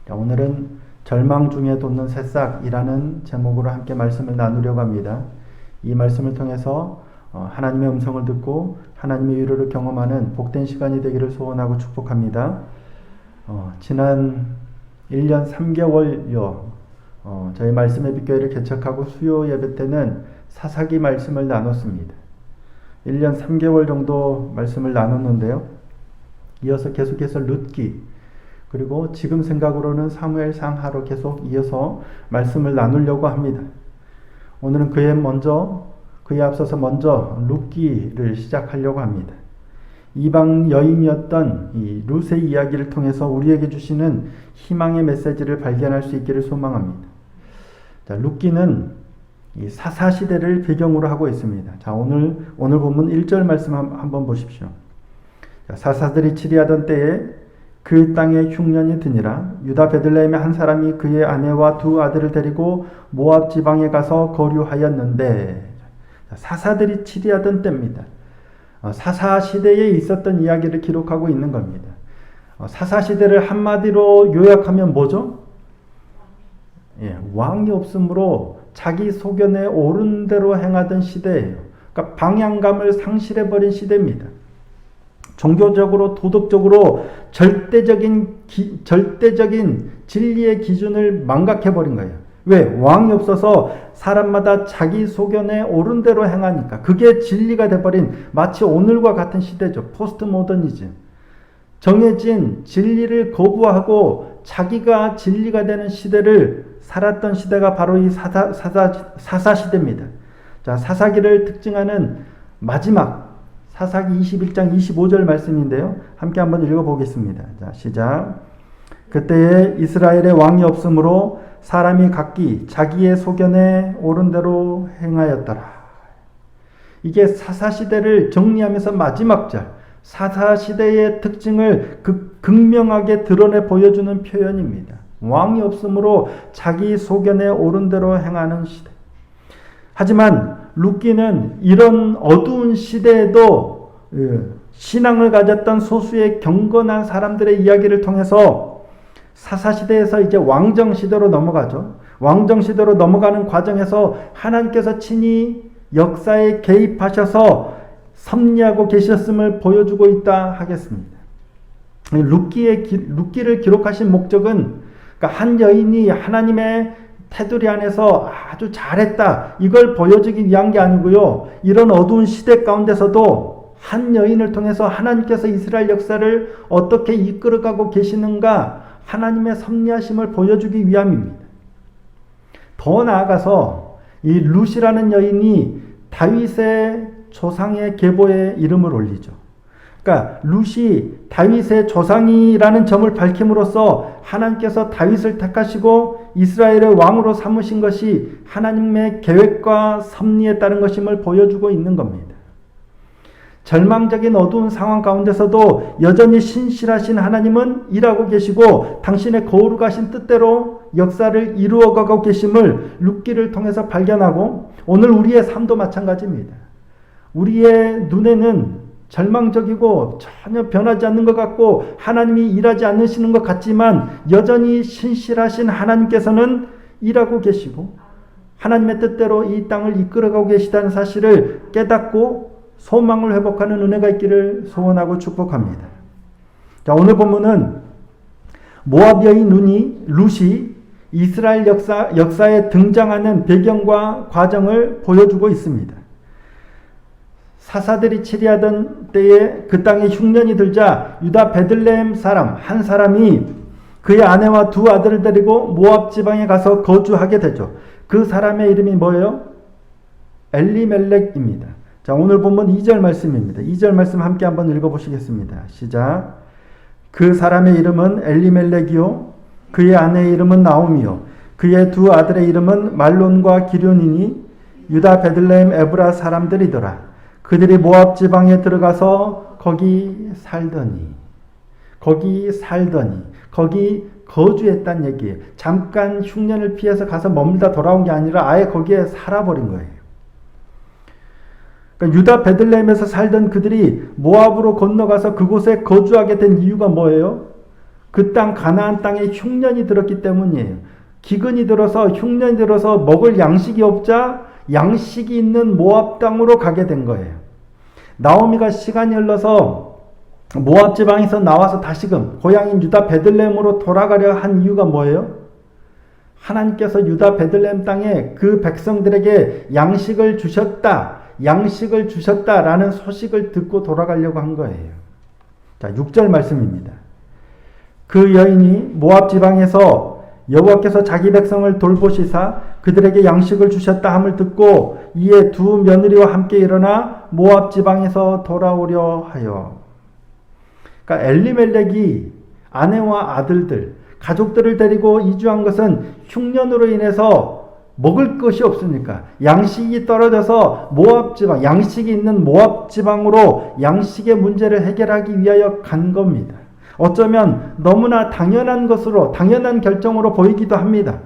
자, 오늘은 절망 중에 돋는 새싹이라는 제목으로 함께 말씀을 나누려고 합니다. 이 말씀을 통해서 하나님의 음성을 듣고 하나님의 위로를 경험하는 복된 시간이 되기를 소원하고 축복합니다. 지난 1년 3개월여 저희 말씀의 빛교회를 개척하고 수요 예배 때는 사사기 말씀을 나눴습니다. 1년 3개월 정도 말씀을 나눴는데요. 이어서 계속해서 룻기, 그리고 지금 생각으로는 사무엘상하로 계속 이어서 말씀을 나누려고 합니다. 오늘은 그에 앞서서 먼저 룻기를 시작하려고 합니다. 이방 여인이었던 이 룻의 이야기를 통해서 우리에게 주시는 희망의 메시지를 발견할 수 있기를 소망합니다. 자, 룻기는 이 사사시대를 배경으로 하고 있습니다. 자, 오늘 본문 1절 말씀 한번 보십시오. 자, 사사들이 치리하던 때에 그 땅에 흉년이 드니라. 유다 베들레헴의 한 사람이 그의 아내와 두 아들을 데리고 모압 지방에 가서 거류하였는데, 사사들이 치리하던 때입니다. 사사 시대에 있었던 이야기를 기록하고 있는 겁니다. 사사 시대를 한마디로 요약하면 뭐죠? 왕이 없으므로 자기 소견에 옳은 대로 행하던 시대예요. 그러니까 방향감을 상실해버린 시대입니다. 종교적으로, 도덕적으로 절대적인 진리의 기준을 망각해버린 거예요. 왜? 왕이 없어서 사람마다 자기 소견에 옳은 대로 행하니까 그게 진리가 돼버린, 마치 오늘과 같은 시대죠. 포스트 모더니즘. 정해진 진리를 거부하고 자기가 진리가 되는 시대를 살았던 시대가 바로 이 사사 시대입니다. 자, 사사기를 특징하는 마지막 사사기 21장 25절 말씀인데요. 함께 한번 읽어보겠습니다. 자, 시작. 그때에 이스라엘의 왕이 없으므로 사람이 각기 자기의 소견에 옳은 대로 행하였더라. 이게 사사시대를 정리하면서 마지막 절, 사사시대의 특징을 극명하게 드러내 보여주는 표현입니다. 왕이 없으므로 자기 소견에 옳은 대로 행하는 시대. 하지만 룻기는 이런 어두운 시대에도 신앙을 가졌던 소수의 경건한 사람들의 이야기를 통해서 사사시대에서 이제 왕정시대로 넘어가죠. 왕정시대로 넘어가는 과정에서 하나님께서 친히 역사에 개입하셔서 섭리하고 계셨음을 보여주고 있다 하겠습니다. 룻기를 기록하신 목적은, 그러니까 한 여인이 하나님의 테두리 안에서 아주 잘했다, 이걸 보여주기 위한 게 아니고요. 이런 어두운 시대 가운데서도 한 여인을 통해서 하나님께서 이스라엘 역사를 어떻게 이끌어가고 계시는가, 하나님의 섭리하심을 보여주기 위함입니다. 더 나아가서 이 룻이라는 여인이 다윗의 조상의 계보에 이름을 올리죠. 그러니까 룻이 다윗의 조상이라는 점을 밝힘으로써 하나님께서 다윗을 택하시고 이스라엘의 왕으로 삼으신 것이 하나님의 계획과 섭리에 따른 것임을 보여주고 있는 겁니다. 절망적인 어두운 상황 가운데서도 여전히 신실하신 하나님은 일하고 계시고 당신의 거룩하신 뜻대로 역사를 이루어가고 계심을 룻기를 통해서 발견하고, 오늘 우리의 삶도 마찬가지입니다. 우리의 눈에는 절망적이고 전혀 변하지 않는 것 같고 하나님이 일하지 않으시는 것 같지만 여전히 신실하신 하나님께서는 일하고 계시고 하나님의 뜻대로 이 땅을 이끌어가고 계시다는 사실을 깨닫고 소망을 회복하는 은혜가 있기를 소원하고 축복합니다. 자, 오늘 본문은 모압 여인 룻이 이스라엘 역사에 등장하는 배경과 과정을 보여주고 있습니다. 사사들이 치리하던 때에 그 땅에 흉년이 들자 유다 베들레헴 사람 한 사람이 그의 아내와 두 아들을 데리고 모압 지방에 가서 거주하게 되죠. 그 사람의 이름이 뭐예요? 엘리멜렉입니다. 자, 오늘 본문 2절 말씀입니다. 2절 말씀 함께 한번 읽어보시겠습니다. 시작. 그 사람의 이름은 엘리멜렉이요 그의 아내의 이름은 나오미요 그의 두 아들의 이름은 말론과 기륜이니 유다 베들레헴 에브라 사람들이더라. 그들이 모압 지방에 들어가서 거기 살더니 거기 거주했다는 얘기예요. 잠깐 흉년을 피해서 가서 머물다 돌아온 게 아니라 아예 거기에 살아버린 거예요. 그러니까 유다 베들레헴에서 살던 그들이 모압으로 건너가서 그곳에 거주하게 된 이유가 뭐예요? 그 땅 가나안 땅에 흉년이 들었기 때문이에요. 기근이 들어서 흉년이 들어서 먹을 양식이 없자 양식이 있는 모압 땅으로 가게 된 거예요. 나오미가 시간이 흘러서 모압 지방에서 나와서 다시금 고향인 유다 베들레헴으로 돌아가려 한 이유가 뭐예요? 하나님께서 유다 베들레헴 땅에 그 백성들에게 양식을 주셨다라는 소식을 듣고 돌아가려고 한 거예요. 자, 6절 말씀입니다. 그 여인이 모압 지방에서 여호와께서 자기 백성을 돌보시사 그들에게 양식을 주셨다 함을 듣고 이에 두 며느리와 함께 일어나 모압 지방에서 돌아오려 하여. 그러니까 엘리멜렉이 아내와 아들들, 가족들을 데리고 이주한 것은 흉년으로 인해서 먹을 것이 없으니까 양식이 떨어져서 모압 지방, 양식이 있는 모압 지방으로 양식의 문제를 해결하기 위하여 간 겁니다. 어쩌면 너무나 당연한 결정으로 보이기도 합니다.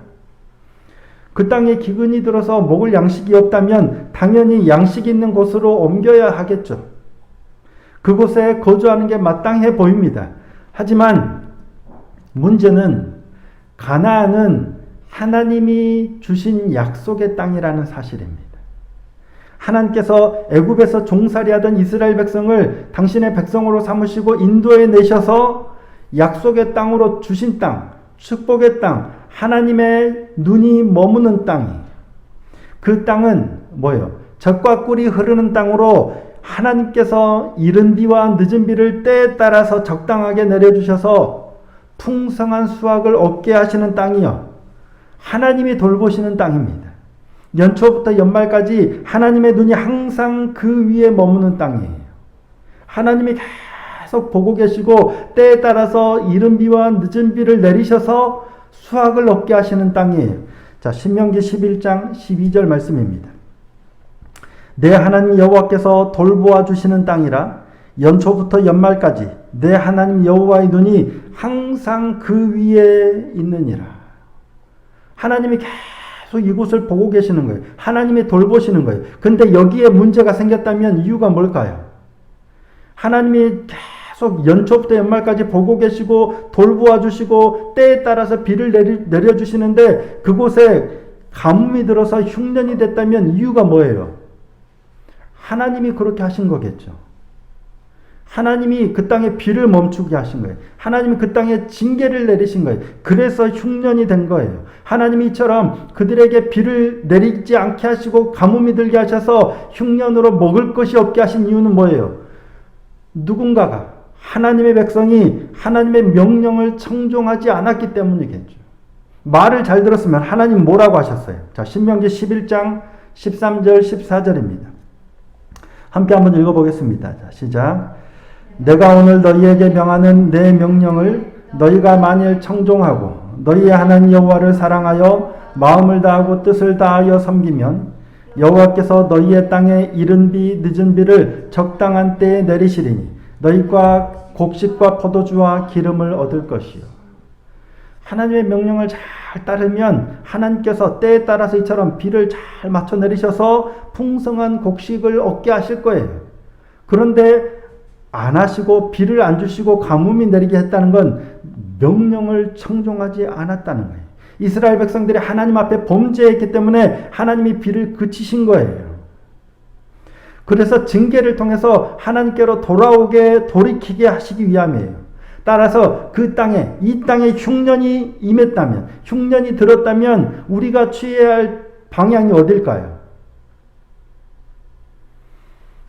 그 땅에 기근이 들어서 먹을 양식이 없다면 당연히 양식이 있는 곳으로 옮겨야 하겠죠. 그곳에 거주하는 게 마땅해 보입니다. 하지만 문제는 가나안은 하나님이 주신 약속의 땅이라는 사실입니다. 하나님께서 애굽에서 종살이하던 이스라엘 백성을 당신의 백성으로 삼으시고 인도해 내셔서 약속의 땅으로 주신 땅, 축복의 땅, 하나님의 눈이 머무는 땅이, 그 땅은 뭐예요? 젖과 꿀이 흐르는 땅으로 하나님께서 이른 비와 늦은 비를 때에 따라서 적당하게 내려주셔서 풍성한 수확을 얻게 하시는 땅이요, 하나님이 돌보시는 땅입니다. 연초부터 연말까지 하나님의 눈이 항상 그 위에 머무는 땅이에요. 하나님이 계속 보고 계시고 때에 따라서 이른 비와 늦은 비를 내리셔서 수확을 얻게 하시는 땅이에요. 자, 신명기 11장 12절 말씀입니다. 내 하나님 여호와께서 돌보아 주시는 땅이라 연초부터 연말까지 내 하나님 여호와의 눈이 항상 그 위에 있느니라. 하나님이 계속 이곳을 보고 계시는 거예요. 하나님이 돌보시는 거예요. 근데 여기에 문제가 생겼다면 이유가 뭘까요? 하나님이 계속 연초부터 연말까지 보고 계시고 돌보아 주시고 때에 따라서 비를 내려주시는데 그곳에 가뭄이 들어서 흉년이 됐다면 이유가 뭐예요? 하나님이 그렇게 하신 거겠죠. 하나님이 그 땅에 비를 멈추게 하신 거예요. 하나님이 그 땅에 징계를 내리신 거예요. 그래서 흉년이 된 거예요. 하나님이 이처럼 그들에게 비를 내리지 않게 하시고 가뭄이 들게 하셔서 흉년으로 먹을 것이 없게 하신 이유는 뭐예요? 누군가가, 하나님의 백성이 하나님의 명령을 청종하지 않았기 때문이겠죠. 말을 잘 들었으면 하나님 뭐라고 하셨어요? 자, 신명기 11장 13절 14절입니다. 함께 한번 읽어보겠습니다. 자, 시작. 내가 오늘 너희에게 명하는 내 명령을 너희가 만일 청종하고 너희의 하나님 여호와를 사랑하여 마음을 다하고 뜻을 다하여 섬기면 여호와께서 너희의 땅에 이른 비 늦은 비를 적당한 때에 내리시리니 너희가 곡식과 포도주와 기름을 얻을 것이요. 하나님의 명령을 잘 따르면 하나님께서 때에 따라서 이처럼 비를 잘 맞춰 내리셔서 풍성한 곡식을 얻게 하실 거예요. 그런데 안 하시고 비를 안 주시고 가뭄이 내리게 했다는 건 명령을 청종하지 않았다는 거예요. 이스라엘 백성들이 하나님 앞에 범죄했기 때문에 하나님이 비를 그치신 거예요. 그래서 징계를 통해서 하나님께로 돌이키게 하시기 위함이에요. 따라서 그 땅에, 이 땅에 흉년이 임했다면, 흉년이 들었다면 우리가 취해야 할 방향이 어딜까요?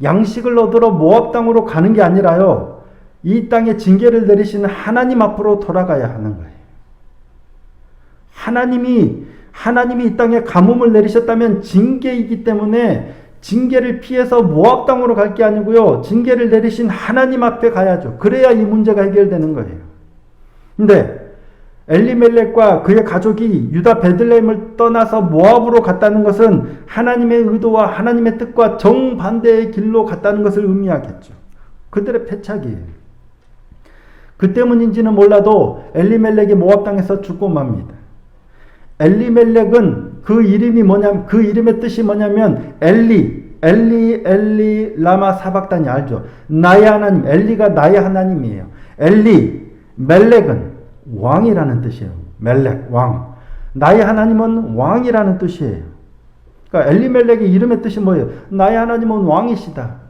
양식을 얻으러 모압 땅으로 가는 게 아니라요, 이 땅에 징계를 내리시는 하나님 앞으로 돌아가야 하는 거예요. 하나님이 이 땅에 가뭄을 내리셨다면 징계이기 때문에 징계를 피해서 모압 땅으로 갈 게 아니고요, 징계를 내리신 하나님 앞에 가야죠. 그래야 이 문제가 해결되는 거예요. 근데 엘리멜렉과 그의 가족이 유다 베들레헴을 떠나서 모압으로 갔다는 것은 하나님의 의도와 하나님의 뜻과 정반대의 길로 갔다는 것을 의미하겠죠. 그들의 패착이에요. 그 때문인지는 몰라도 엘리멜렉이 모압 땅에서 죽고 맙니다. 엘리멜렉은 그 이름이 뭐냐면, 그 이름의 뜻이 뭐냐면 엘리 라마 사박단이 알죠? 나의 하나님, 엘리가 나의 하나님이에요. 엘리 멜렉은 왕이라는 뜻이에요. 멜렉, 왕. 나의 하나님은 왕이라는 뜻이에요. 그러니까 엘리멜렉의 이름의 뜻이 뭐예요? 나의 하나님은 왕이시다.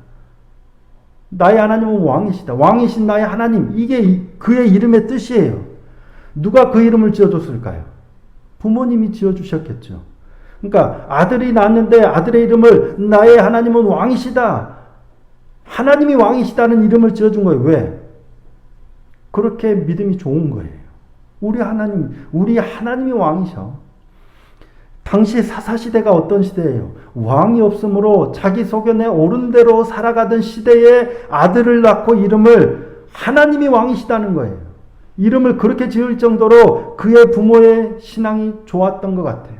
나의 하나님은 왕이시다. 왕이신 나의 하나님. 이게 그의 이름의 뜻이에요. 누가 그 이름을 지어줬을까요? 부모님이 지어주셨겠죠. 그러니까 아들이 낳았는데 아들의 이름을 나의 하나님은 왕이시다. 하나님이 왕이시다는 이름을 지어준 거예요. 왜? 그렇게 믿음이 좋은 거예요. 우리 하나님이 왕이셔. 당시 사사시대가 어떤 시대예요? 왕이 없으므로 자기 소견에 옳은 대로 살아가던 시대에 아들을 낳고 이름을 하나님이 왕이시다는 거예요. 이름을 그렇게 지을 정도로 그의 부모의 신앙이 좋았던 것 같아요.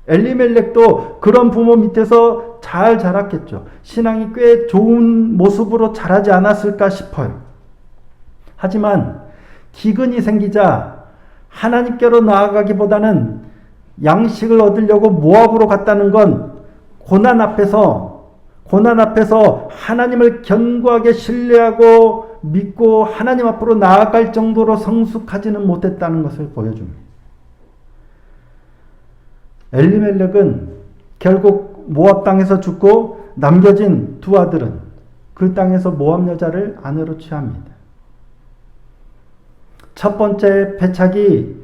엘리멜렉도 그런 부모 밑에서 잘 자랐겠죠. 신앙이 꽤 좋은 모습으로 자라지 않았을까 싶어요. 하지만 기근이 생기자 하나님께로 나아가기보다는 양식을 얻으려고 모압으로 갔다는 건 고난 앞에서 하나님을 견고하게 신뢰하고 믿고 하나님 앞으로 나아갈 정도로 성숙하지는 못했다는 것을 보여줍니다. 엘리멜렉은 결국 모압 땅에서 죽고 남겨진 두 아들은 그 땅에서 모압 여자를 아내로 취합니다. 첫 번째 패착이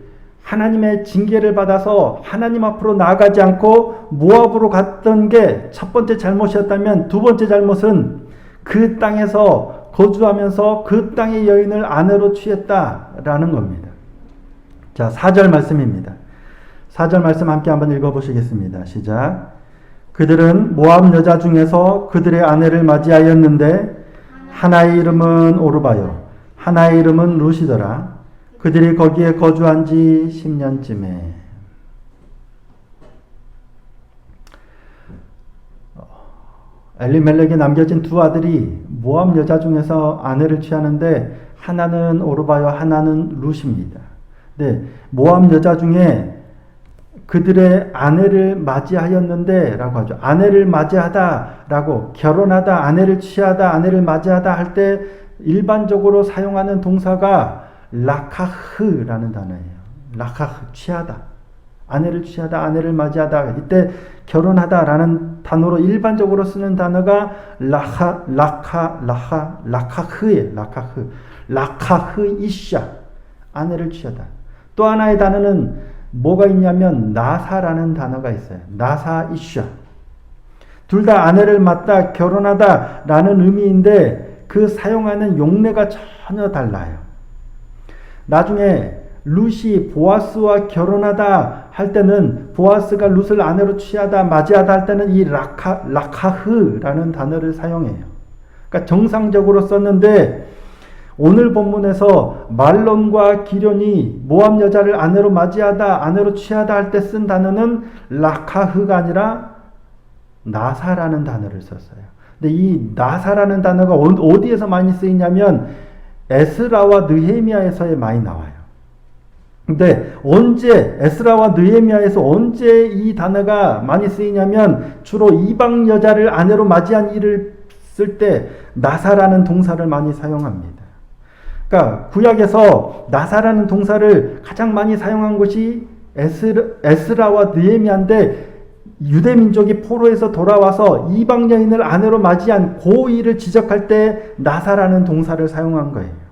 하나님의 징계를 받아서 하나님 앞으로 나아가지 않고 모압으로 갔던 게 첫 번째 잘못이었다면, 두 번째 잘못은 그 땅에서 거주하면서 그 땅의 여인을 아내로 취했다라는 겁니다. 자, 4절 말씀입니다. 4절 말씀 함께 한번 읽어보시겠습니다. 시작. 그들은 모압 여자 중에서 그들의 아내를 맞이하였는데 하나의 이름은 오르바요, 하나의 이름은 루시더라. 그들이 거기에 거주한 지 10년쯤에. 엘리멜렉이 남겨진 두 아들이 모압 여자 중에서 아내를 취하는데 하나는 오르바요, 하나는 루시입니다. 네, 모압 여자 중에 그들의 아내를 맞이하였는데 라고 하죠. 아내를 맞이하다 라고, 결혼하다, 아내를 취하다, 아내를 맞이하다 할 때 일반적으로 사용하는 동사가 라카흐라는 단어예요. 라카흐, 취하다. 아내를 취하다, 아내를 맞이하다. 이때 결혼하다라는 단어로 일반적으로 쓰는 단어가 라카흐예요. 라카흐 이샤. 아내를 취하다. 또 하나의 단어는 뭐가 있냐면 나사라는 단어가 있어요. 나사 이샤. 둘 다 아내를 맞다, 결혼하다 라는 의미인데 그 사용하는 용례가 전혀 달라요. 나중에 룻이 보아스와 결혼하다 할 때는, 보아스가 룻을 아내로 취하다, 맞이하다 할 때는 이 라카흐라는 단어를 사용해요. 그러니까 정상적으로 썼는데 오늘 본문에서 말론과 기련이 모압 여자를 아내로 맞이하다, 아내로 취하다 할 때 쓴 단어는 라카흐가 아니라 나사라는 단어를 썼어요. 근데 이 나사라는 단어가 어디에서 많이 쓰이냐면 에스라와 느헤미야에서 많이 나와요. 근데 언제, 에스라와 느헤미야에서 언제 이 단어가 많이 쓰이냐면 주로 이방 여자를 아내로 맞이한 일을 쓸 때 나사라는 동사를 많이 사용합니다. 그러니까 구약에서 나사라는 동사를 가장 많이 사용한 것이 에스라와 느헤미야인데, 유대민족이 포로에서 돌아와서 이방 여인을 아내로 맞이한 그 일을 지적할 때 나사라는 동사를 사용한 거예요.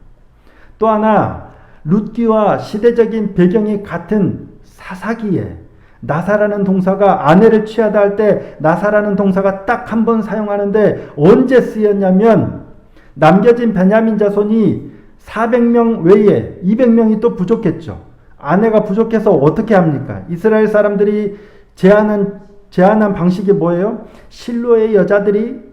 또 하나, 룻기와 시대적인 배경이 같은 사사기에 나사라는 동사가 아내를 취하다 할 때 나사라는 동사가 딱 한 번 사용하는데 언제 쓰였냐면, 남겨진 베냐민 자손이 400명 외에 200명이 또 부족했죠. 아내가 부족해서 어떻게 합니까? 이스라엘 사람들이 제안한 방식이 뭐예요? 실로의 여자들이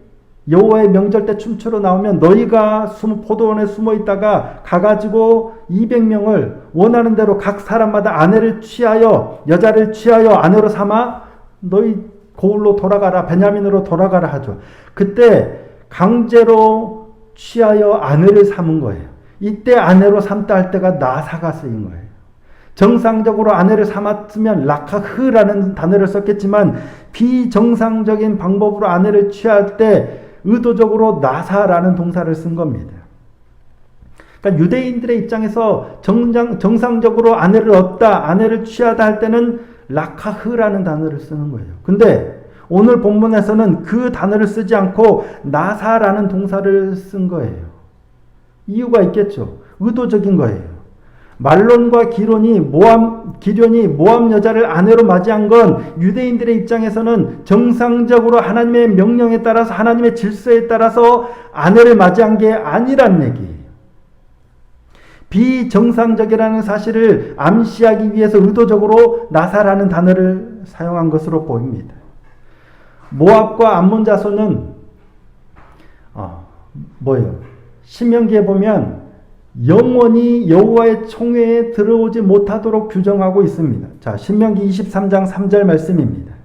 여호와의 명절 때 춤추러 나오면 너희가 포도원에 숨어 있다가 가가지고 200명을 원하는 대로 각 사람마다 아내를 취하여, 여자를 취하여 아내로 삼아 너희 고을로 돌아가라, 베냐민으로 돌아가라 하죠. 그때 강제로 취하여 아내를 삼은 거예요. 이때 아내로 삼다 할 때가 나사가 쓰인 거예요. 정상적으로 아내를 삼았으면 라카흐라는 단어를 썼겠지만 비정상적인 방법으로 아내를 취할 때 의도적으로 나사라는 동사를 쓴 겁니다. 그러니까 유대인들의 입장에서 정상적으로 아내를 얻다, 아내를 취하다 할 때는 라카흐라는 단어를 쓰는 거예요. 근데 오늘 본문에서는 그 단어를 쓰지 않고 나사라는 동사를 쓴 거예요. 이유가 있겠죠. 의도적인 거예요. 말론과 기련이 모압 여자를 아내로 맞이한 건 유대인들의 입장에서는 정상적으로 하나님의 명령에 따라서 하나님의 질서에 따라서 아내를 맞이한 게 아니란 얘기예요. 비정상적이라는 사실을 암시하기 위해서 의도적으로 나사라는 단어를 사용한 것으로 보입니다. 모압과 암몬 자손은 뭐예요? 신명기에 보면 영원히 여호와의 총회에 들어오지 못하도록 규정하고 있습니다. 자, 신명기 23장 3절 말씀입니다.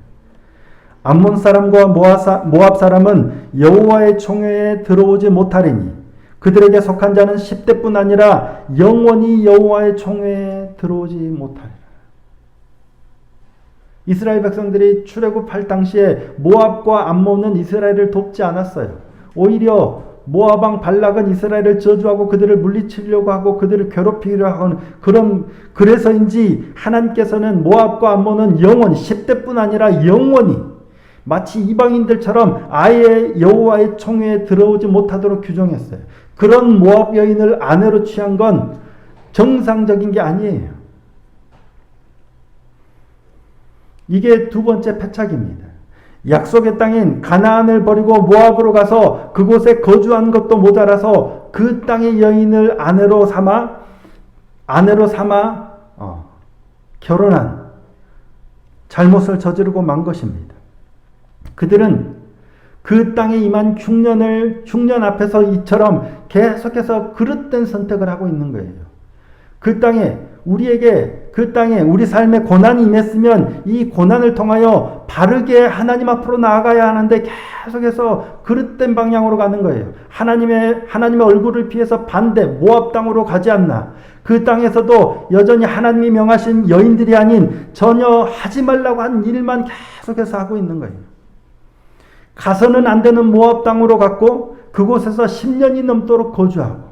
암몬 사람과 모압 사람은 여호와의 총회에 들어오지 못하리니 그들에게 속한 자는 10대뿐 아니라 영원히 여호와의 총회에 들어오지 못하리라. 이스라엘 백성들이 출애굽할 당시에 모압과 암몬은 이스라엘을 돕지 않았어요. 오히려 모압 왕 발락은 이스라엘을 저주하고 그들을 물리치려고 하고 그들을 괴롭히려 하는 그래서인지 하나님께서는 모압과 암몬은 영원히 10대뿐 아니라 영원히 마치 이방인들처럼 아예 여호와의 총회에 들어오지 못하도록 규정했어요. 그런 모압 여인을 아내로 취한 건 정상적인 게 아니에요. 이게 두 번째 패착입니다. 약속의 땅인 가나안을 버리고 모압으로 가서 그곳에 거주한 것도 모자라서 그 땅의 여인을 아내로 삼아 결혼한 잘못을 저지르고 만 것입니다. 그들은 그 땅에 임한 흉년 앞에서 이처럼 계속해서 그릇된 선택을 하고 있는 거예요. 그 땅에 우리 삶에 고난이 임했으면 이 고난을 통하여 바르게 하나님 앞으로 나아가야 하는데 계속해서 그릇된 방향으로 가는 거예요. 하나님의 얼굴을 피해서 반대 모압 땅으로 가지 않나. 그 땅에서도 여전히 하나님이 명하신 여인들이 아닌 전혀 하지 말라고 한 일만 계속해서 하고 있는 거예요. 가서는 안 되는 모압 땅으로 갔고 그곳에서 10년이 넘도록 거주하고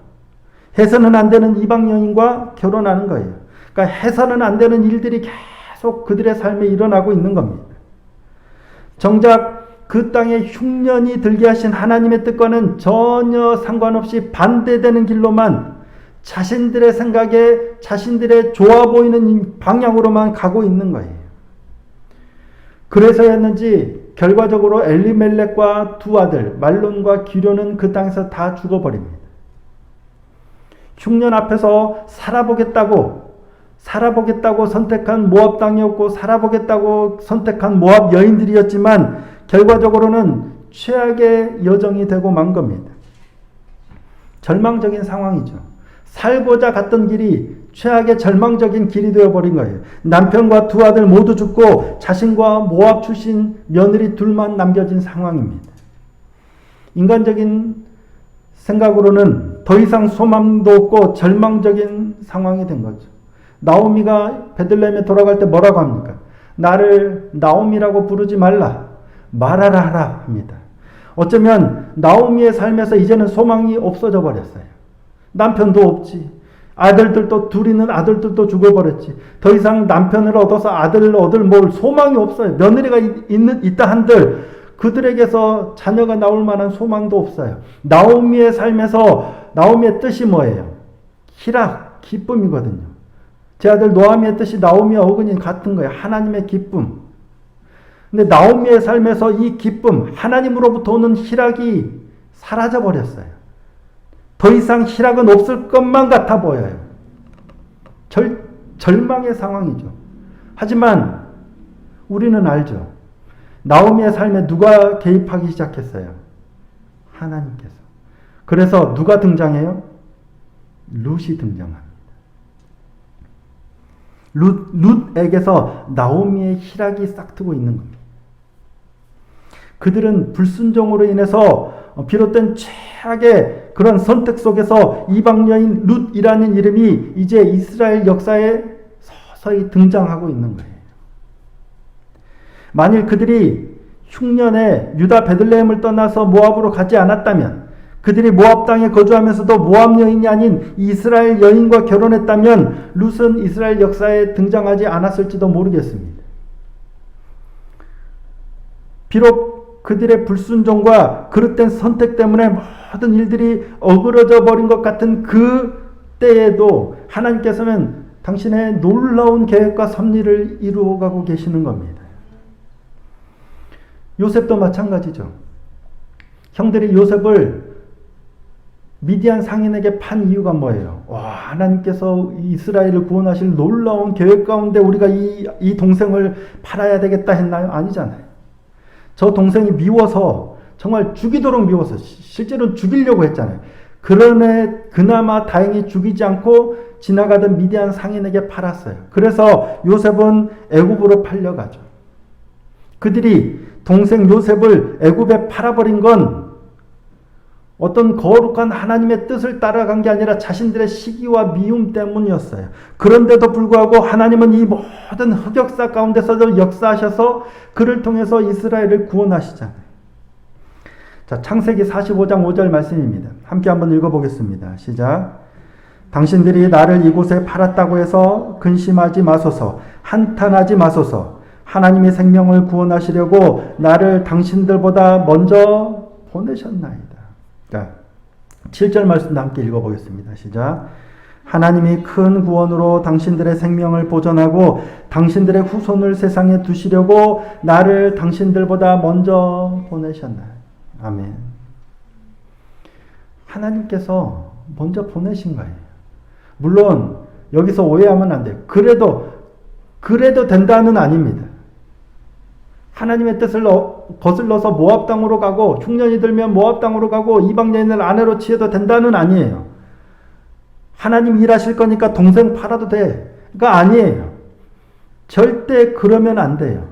해서는 안 되는 이방 여인과 결혼하는 거예요. 그러니까 해서는 안 되는 일들이 계속 그들의 삶에 일어나고 있는 겁니다. 정작 그 땅에 흉년이 들게 하신 하나님의 뜻과는 전혀 상관없이 반대되는 길로만 자신들의 생각에 자신들의 좋아 보이는 방향으로만 가고 있는 거예요. 그래서였는지 결과적으로 엘리멜렉과 두 아들 말론과 기련은 그 땅에서 다 죽어버립니다. 흉년 앞에서 살아보겠다고 선택한 모압 땅이었고 살아보겠다고 선택한 모압 여인들이었지만 결과적으로는 최악의 여정이 되고 만 겁니다. 절망적인 상황이죠. 살고자 갔던 길이 최악의 절망적인 길이 되어버린 거예요. 남편과 두 아들 모두 죽고 자신과 모압 출신 며느리 둘만 남겨진 상황입니다. 인간적인 생각으로는 더 이상 소망도 없고 절망적인 상황이 된 거죠. 나오미가 베들레헴에 돌아갈 때 뭐라고 합니까? 나를 나오미라고 부르지 말라. 말하라 하라 합니다. 어쩌면 나오미의 삶에서 이제는 소망이 없어져 버렸어요. 남편도 없지. 둘 있는 아들들도 죽어버렸지. 더 이상 남편을 얻어서 아들을 얻을 소망이 없어요. 며느리가 있다 한들 그들에게서 자녀가 나올 만한 소망도 없어요. 나오미의 삶에서 나오미의 뜻이 뭐예요? 희락, 기쁨이거든요. 제 아들 노아미의 뜻이 나오미와 어근이 같은 거예요. 하나님의 기쁨. 근데 나오미의 삶에서 이 기쁨, 하나님으로부터 오는 희락이 사라져 버렸어요. 더 이상 희락은 없을 것만 같아 보여요. 절망의 상황이죠. 하지만 우리는 알죠. 나오미의 삶에 누가 개입하기 시작했어요? 하나님께서. 그래서 누가 등장해요? 룻이 등장합니다. 룻에게서 나오미의 희락이 싹트고 있는 겁니다. 그들은 불순종으로 인해서 비롯된 최악의 그런 선택 속에서 이방 여인 룻이라는 이름이 이제 이스라엘 역사에 서서히 등장하고 있는 거예요. 만일 그들이 흉년에 유다 베들레헴을 떠나서 모압으로 가지 않았다면 그들이 모압 땅에 거주하면서도 모압 여인이 아닌 이스라엘 여인과 결혼했다면 룻은 이스라엘 역사에 등장하지 않았을지도 모르겠습니다. 비록 그들의 불순종과 그릇된 선택 때문에 모든 일들이 어그러져 버린 것 같은 그 때에도 하나님께서는 당신의 놀라운 계획과 섭리를 이루어가고 계시는 겁니다. 요셉도 마찬가지죠. 형들이 요셉을 미디안 상인에게 판 이유가 뭐예요? 하나님께서 이스라엘을 구원하실 놀라운 계획 가운데 우리가 이 동생을 팔아야 되겠다 했나요? 아니잖아요. 저 동생이 미워서, 정말 죽이도록 미워서, 실제로는 죽이려고 했잖아요. 그러네 그나마 다행히 죽이지 않고 지나가던 미디안 상인에게 팔았어요. 그래서 요셉은 애굽으로 팔려가죠. 그들이 동생 요셉을 애굽에 팔아버린 건 어떤 거룩한 하나님의 뜻을 따라간 게 아니라 자신들의 시기와 미움 때문이었어요. 그런데도 불구하고 하나님은 이 모든 흑역사 가운데서도 역사하셔서 그를 통해서 이스라엘을 구원하시잖아요. 자, 창세기 45장 5절 말씀입니다. 함께 한번 읽어보겠습니다. 시작. 당신들이 나를 이곳에 팔았다고 해서 근심하지 마소서, 한탄하지 마소서. 하나님이 생명을 구원하시려고 나를 당신들보다 먼저 보내셨나이다. 자, 7절 말씀도 함께 읽어보겠습니다. 시작. 하나님이 큰 구원으로 당신들의 생명을 보존하고 당신들의 후손을 세상에 두시려고 나를 당신들보다 먼저 보내셨나이다. 아멘. 하나님께서 먼저 보내신 거예요. 물론 여기서 오해하면 안 돼요. 그래도 된다는 아닙니다. 하나님의 뜻을 거슬러서 모압 땅으로 가고 흉년이 들면 모압 땅으로 가고 이방 여인을 아내로 취해도 된다는 아니에요. 하나님 일하실 거니까 동생 팔아도 돼. 가 아니에요. 절대 그러면 안 돼요.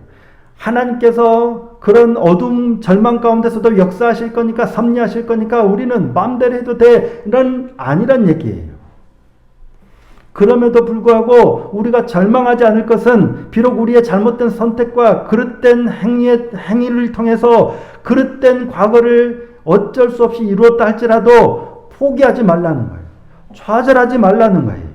하나님께서 그런 어둠 절망 가운데서도 역사하실 거니까 섭리하실 거니까 우리는 마음대로 해도 돼. 이런 아니란 얘기예요. 그럼에도 불구하고 우리가 절망하지 않을 것은 비록 우리의 잘못된 선택과 그릇된 행위를 통해서 그릇된 과거를 어쩔 수 없이 이루었다 할지라도 포기하지 말라는 거예요. 좌절하지 말라는 거예요.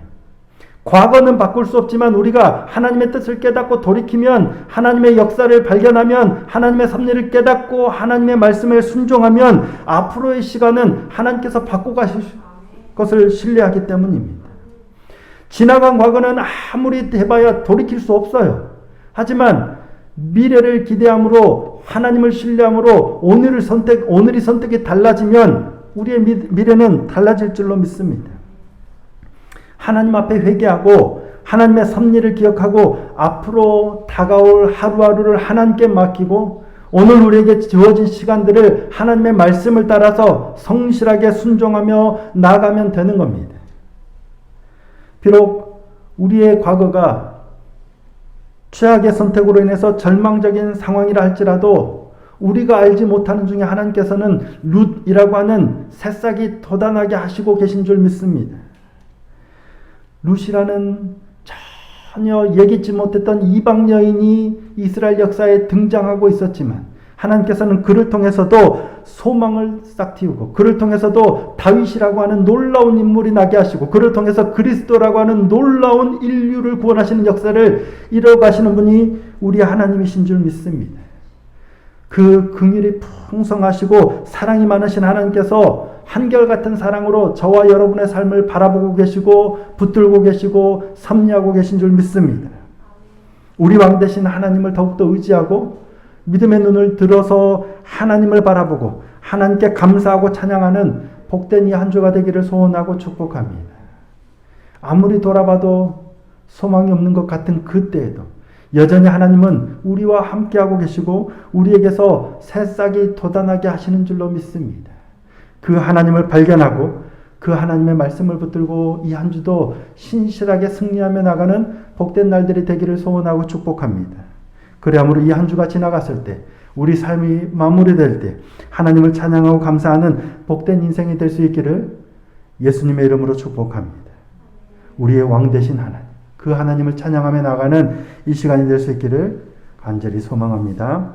과거는 바꿀 수 없지만 우리가 하나님의 뜻을 깨닫고 돌이키면, 하나님의 역사를 발견하면, 하나님의 섭리를 깨닫고 하나님의 말씀에 순종하면 앞으로의 시간은 하나님께서 바꿔 가실 것을 신뢰하기 때문입니다. 지나간 과거는 아무리 해봐야 돌이킬 수 없어요. 하지만 미래를 기대함으로, 하나님을 신뢰함으로 오늘이 선택이 달라지면 우리의 미래는 달라질 줄로 믿습니다. 하나님 앞에 회개하고 하나님의 섭리를 기억하고 앞으로 다가올 하루하루를 하나님께 맡기고 오늘 우리에게 주어진 시간들을 하나님의 말씀을 따라서 성실하게 순종하며 나아가면 되는 겁니다. 비록 우리의 과거가 최악의 선택으로 인해서 절망적인 상황이라 할지라도 우리가 알지 못하는 중에 하나님께서는 룻이라고 하는 새싹이 돋아나게 하시고 계신 줄 믿습니다. 룻이라는 전혀 예기치 못했던 이방 여인이 이스라엘 역사에 등장하고 있었지만 하나님께서는 그를 통해서도 소망을 싹 틔우고 그를 통해서도 다윗이라고 하는 놀라운 인물이 나게 하시고 그를 통해서 그리스도라고 하는 놀라운 인류를 구원하시는 역사를 이뤄가시는 분이 우리 하나님이신 줄 믿습니다. 그 긍휼이 풍성하시고 사랑이 많으신 하나님께서 한결같은 사랑으로 저와 여러분의 삶을 바라보고 계시고 붙들고 계시고 섭리하고 계신 줄 믿습니다. 우리 왕 되신 하나님을 더욱더 의지하고 믿음의 눈을 들어서 하나님을 바라보고 하나님께 감사하고 찬양하는 복된 이 한 주가 되기를 소원하고 축복합니다. 아무리 돌아봐도 소망이 없는 것 같은 그때에도 여전히 하나님은 우리와 함께하고 계시고 우리에게서 새싹이 돋아나게 하시는 줄로 믿습니다. 그 하나님을 발견하고 그 하나님의 말씀을 붙들고 이 한 주도 신실하게 승리하며 나가는 복된 날들이 되기를 소원하고 축복합니다. 그래야므로 이 한 주가 지나갔을 때 우리 삶이 마무리될 때 하나님을 찬양하고 감사하는 복된 인생이 될 수 있기를 예수님의 이름으로 축복합니다. 우리의 왕 되신 하나님, 그 하나님을 찬양하며 나가는 이 시간이 될 수 있기를 간절히 소망합니다.